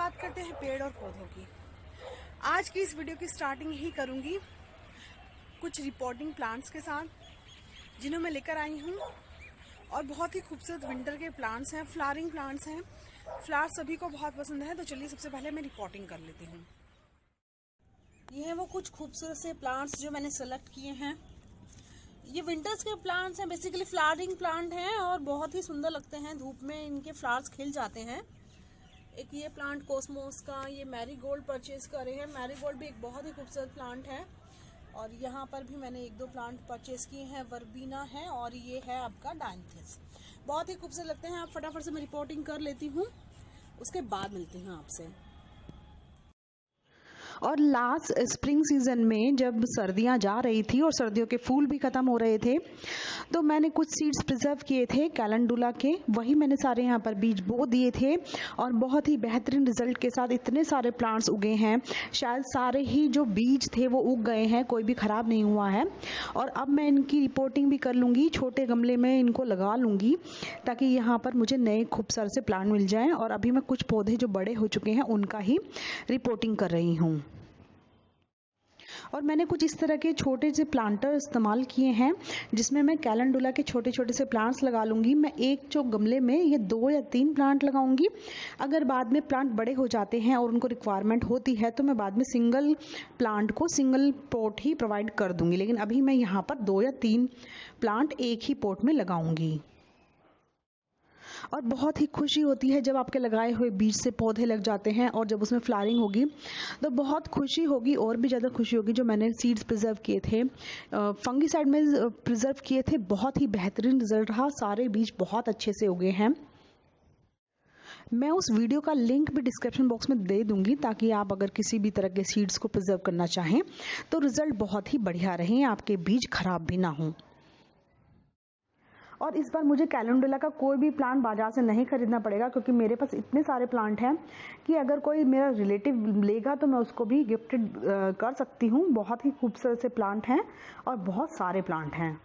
बात करते हैं पेड़ और पौधों की। आज की इस वीडियो की स्टार्टिंग ही करूंगी कुछ रिपोर्टिंग प्लांट्स के साथ, जिन्हें मैं लेकर आई हूँ। और बहुत ही खूबसूरत विंटर के प्लांट्स हैं, फ्लावरिंग प्लांट्स हैं। फ्लावर सभी को बहुत पसंद है, तो चलिए सबसे पहले मैं रिपोर्टिंग कर लेती हूँ। ये हैं वो कुछ खूबसूरत से प्लांट्स जो मैंने सेलेक्ट किए हैं। ये विंटर्स के प्लांट्स हैं, बेसिकली फ्लावरिंग प्लांट हैं और बहुत ही सुंदर लगते हैं। धूप में इनके फ्लावर्स खिल जाते हैं। एक ये प्लांट कोस्मोस का, ये मैरीगोल्ड परचेज करे हैं। मैरीगोल्ड भी एक बहुत ही खूबसूरत प्लांट है। और यहाँ पर भी मैंने एक दो प्लांट परचेज किए हैं। वर्बीना है और ये है आपका डायंथिस। बहुत ही खूबसूरत लगते हैं। आप फटाफट से मैं रिपोर्टिंग कर लेती हूँ, उसके बाद मिलती हूँ आपसे। और लास्ट स्प्रिंग सीजन में जब सर्दियां जा रही थी और सर्दियों के फूल भी खत्म हो रहे थे, तो मैंने कुछ सीड्स प्रिजर्व किए थे कैलेंडुला के। वही मैंने सारे यहाँ पर बीज बो दिए थे और बहुत ही बेहतरीन रिजल्ट के साथ इतने सारे प्लांट्स उगे हैं। शायद सारे ही जो बीज थे वो उग गए हैं, कोई भी खराब नहीं हुआ है। और अब मैं इनकी रिपोर्टिंग भी कर लूँगी, छोटे गमले में इनको लगा लूँगी ताकि यहाँ पर मुझे नए खूबसूरत से प्लांट मिल जाएँ। और अभी मैं कुछ पौधे जो बड़े हो चुके हैं उनका ही रिपोर्टिंग कर रही हूँ। और मैंने कुछ इस तरह के छोटे से प्लांटर इस्तेमाल किए हैं, जिसमें मैं कैलेंडुला के छोटे छोटे से प्लांट्स लगा लूँगी। मैं एक जो गमले में ये 2 या 3 प्लांट लगाऊंगी। अगर बाद में प्लांट बड़े हो जाते हैं और उनको रिक्वायरमेंट होती है तो मैं बाद में सिंगल प्लांट को सिंगल पॉट ही प्रोवाइड कर दूँगी। लेकिन अभी मैं यहाँ पर 2 या 3 प्लांट एक ही पॉट में लगाऊँगी। और बहुत ही खुशी होती है जब आपके लगाए हुए बीज से पौधे लग जाते हैं और जब उसमें फ्लावरिंग होगी तो बहुत खुशी होगी। और भी ज़्यादा खुशी होगी जो मैंने सीड्स प्रिजर्व किए थे, फंगीसाइड में प्रिजर्व किए थे। बहुत ही बेहतरीन रिजल्ट रहा, सारे बीज बहुत अच्छे से उगे हैं। मैं उस वीडियो का लिंक भी डिस्क्रिप्शन बॉक्स में दे दूंगी ताकि आप अगर किसी भी तरह के सीड्स को प्रिजर्व करना चाहें तो रिजल्ट बहुत ही बढ़िया रहे, आपके बीज खराब भी ना हों। और इस बार मुझे कैलेंडुला का कोई भी प्लांट बाजार से नहीं खरीदना पड़ेगा, क्योंकि मेरे पास इतने सारे प्लांट हैं कि अगर कोई मेरा रिलेटिव लेगा तो मैं उसको भी गिफ्टेड कर सकती हूँ। बहुत ही खूबसूरत से प्लांट हैं और बहुत सारे प्लांट हैं।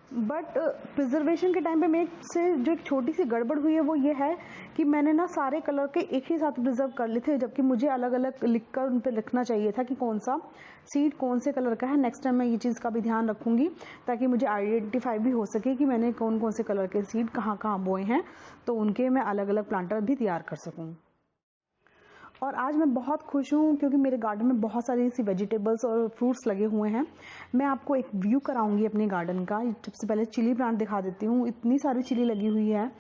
बट प्रिजर्वेशन के टाइम पे मेरे से जो एक छोटी सी गड़बड़ हुई है वो ये है कि मैंने ना सारे कलर के एक ही साथ प्रिजर्व कर लिए थे, जबकि मुझे अलग अलग लिखकर उन पर लिखना चाहिए था कि कौन सा सीड कौन से कलर का है। नेक्स्ट टाइम मैं ये चीज़ का भी ध्यान रखूंगी ताकि मुझे आइडेंटिफाई भी हो सके कि मैंने कौन कौन से कलर के सीड कहाँ कहाँ बोए हैं, तो उनके मैं अलग अलग प्लांटर भी तैयार कर सकूँ। और आज मैं बहुत खुश हूँ क्योंकि मेरे गार्डन में बहुत सारी ऐसी वेजिटेबल्स और फ्रूट्स लगे हुए हैं। मैं आपको एक व्यू कराऊंगी अपने गार्डन का। सबसे पहले चिली प्लांट दिखा देती हूँ। इतनी सारी चिली लगी हुई है।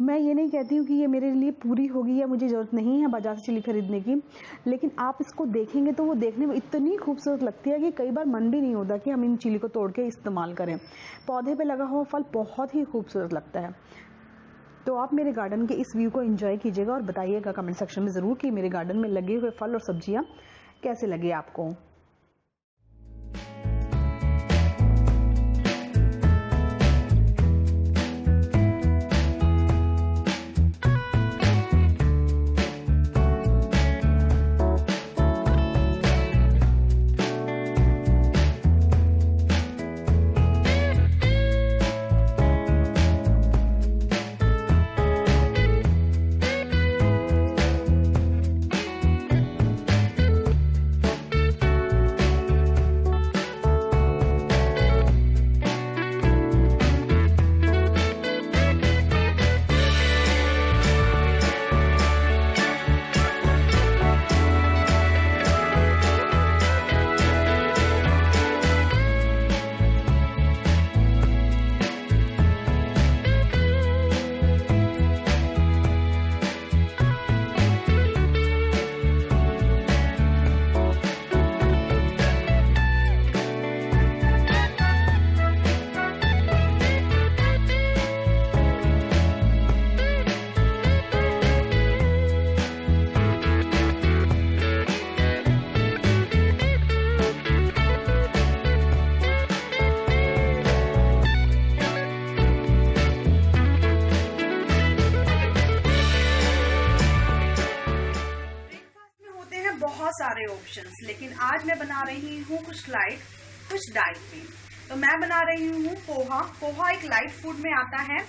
मैं ये नहीं कहती हूँ कि ये मेरे लिए पूरी होगी या मुझे ज़रूरत नहीं है बाजार से चिली खरीदने की, लेकिन आप इसको देखेंगे तो वो देखने में इतनी खूबसूरत लगती है कि कई बार मन भी नहीं होता कि हम इन चिली को तोड़ के इस्तेमाल करें। पौधे पे लगा हुआ फल बहुत ही खूबसूरत लगता है। तो आप मेरे गार्डन के इस व्यू को एंजॉय कीजिएगा और बताइएगा कमेंट सेक्शन में ज़रूर कि मेरे गार्डन में लगे हुए फल और सब्जियां कैसे लगे आपको। सारे ऑप्शंस, लेकिन आज मैं बना रही हूँ कुछ लाइट कुछ डाइट में। तो मैं बना रही हूँ पोहा। पोहा एक लाइट फूड में आता है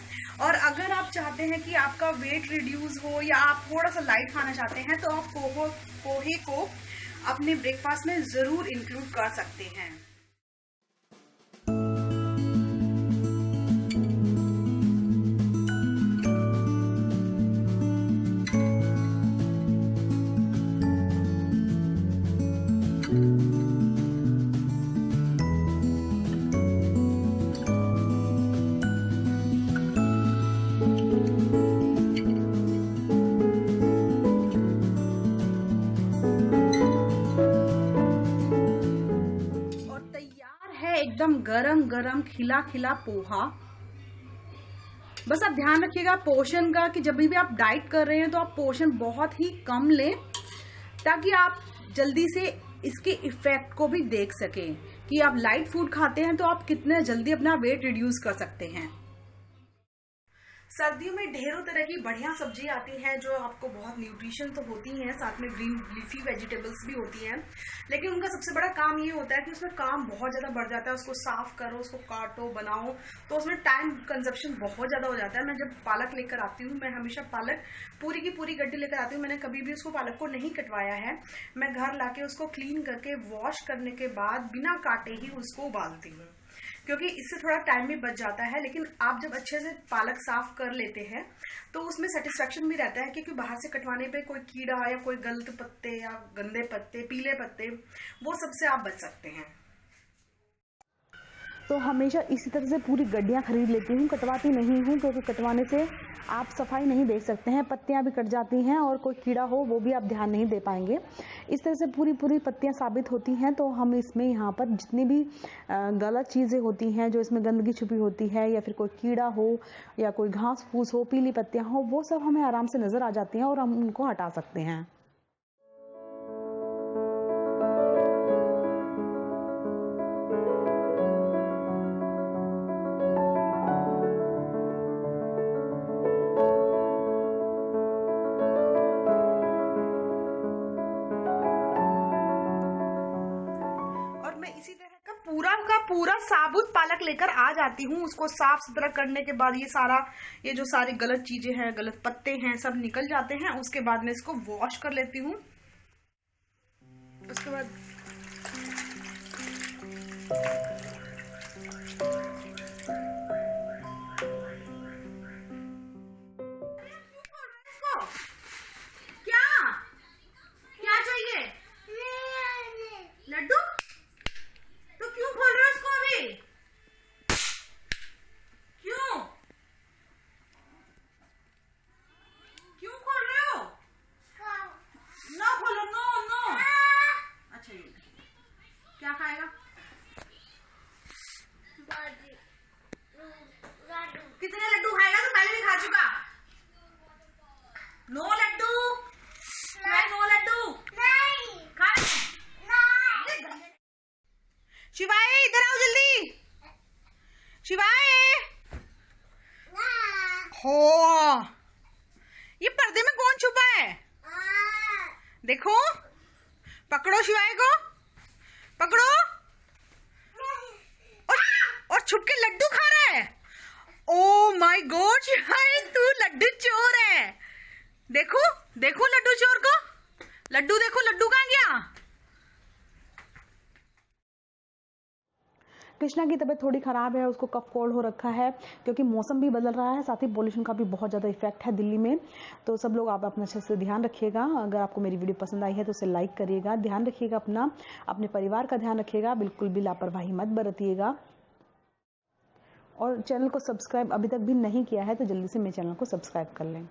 और अगर आप चाहते हैं कि आपका वेट रिड्यूस हो या आप थोड़ा सा लाइट खाना चाहते हैं तो आप पोहे को अपने ब्रेकफास्ट में ज़रूर इंक्लूड कर सकते हैं। एकदम गरम गरम खिला खिला पोहा। बस आप ध्यान रखिएगा पोर्शन का कि जब भी आप डाइट कर रहे हैं तो आप पोर्शन बहुत ही कम लें, ताकि आप जल्दी से इसके इफेक्ट को भी देख सकें कि आप लाइट फूड खाते हैं तो आप कितने जल्दी अपना वेट रिड्यूस कर सकते हैं। सर्दियों में ढेरों तरह की बढ़िया सब्जी आती हैं जो आपको बहुत न्यूट्रिशन तो होती हैं, साथ में ग्रीन लीफी वेजिटेबल्स भी होती हैं, लेकिन उनका सबसे बड़ा काम ये होता है कि उसमें काम बहुत ज़्यादा बढ़ जाता है। उसको साफ करो, उसको काटो, बनाओ, तो उसमें टाइम कंजप्शन बहुत ज़्यादा हो जाता है। मैं जब पालक लेकर आती हूँ, मैं हमेशा पालक पूरी की पूरी गड्डी लेकर आती हूँ। मैंने कभी भी उसको पालक को नहीं कटवाया है। मैं घर लाके उसको क्लीन करके वॉश करने के बाद बिना काटे ही उसको उबालती हूँ, क्योंकि इससे थोड़ा टाइम भी बच जाता है। लेकिन आप जब अच्छे से पालक साफ कर लेते हैं तो उसमें सेटिस्फेक्शन भी रहता है, क्योंकि बाहर से कटवाने पे कोई कीड़ा या कोई गलत पत्ते या गंदे पत्ते, पीले पत्ते, वो सबसे आप बच सकते हैं। तो हमेशा इसी तरह से पूरी गड्डियाँ खरीद लेती हूँ, कटवाती नहीं हूँ, क्योंकि कटवाने से आप सफाई नहीं देख सकते हैं, पत्तियाँ भी कट जाती हैं और कोई कीड़ा हो वो भी आप ध्यान नहीं दे पाएंगे। इस तरह से पूरी पूरी पत्तियाँ साबित होती हैं। तो हम इसमें यहाँ पर जितनी भी गलत चीज़ें होती हैं, जो इसमें गंदगी छुपी होती है या फिर कोई कीड़ा हो या कोई घास फूस हो, पीली पत्तियाँ हो, वो सब हमें आराम से नज़र आ जाती हैं और हम उनको हटा सकते हैं। पूरा साबुत पालक लेकर आ जाती हूँ। उसको साफ सुथरा करने के बाद ये जो सारी गलत चीजें हैं, गलत पत्ते हैं, सब निकल जाते हैं। उसके बाद मैं इसको वॉश कर लेती हूँ। उसके बाद क्या चाहिए लड्डू? तो क्यों खोल रहे हो इसको अभी? क्यों खोल रहे हो? ना खोलो, नो। अच्छा, ये क्या खाएगा? कितने लड्डू खाएगा? तो पहले भी खा चुका। नो लड्डू, नो लड्डू नहीं खा। शिवाय इधर आओ जल्दी। शिवाय हो, ये पर्दे में कौन छुपा है? देखो, पकड़ो शिवाय को, पकड़ो। और छुप के लड्डू खा रहा है। ओ माय गॉड शिवाय, तू लड्डू चोर है। देखो देखो लड्डू चोर को, लड्डू देखो, लड्डू कहाँ गया? कृष्णा की तबीयत थोड़ी ख़राब है, उसको कफ कोल्ड हो रखा है, क्योंकि मौसम भी बदल रहा है, साथ ही पोल्यूशन का भी बहुत ज़्यादा इफेक्ट है दिल्ली में। तो सब लोग आप अपने अच्छे से ध्यान रखिएगा। अगर आपको मेरी वीडियो पसंद आई है तो उसे लाइक करिएगा, ध्यान रखिएगा अपने परिवार का ध्यान रखिएगा, बिल्कुल भी लापरवाही मत बरतिएगा। और चैनल को सब्सक्राइब अभी तक भी नहीं किया है तो जल्दी से मेरे चैनल को सब्सक्राइब कर लें।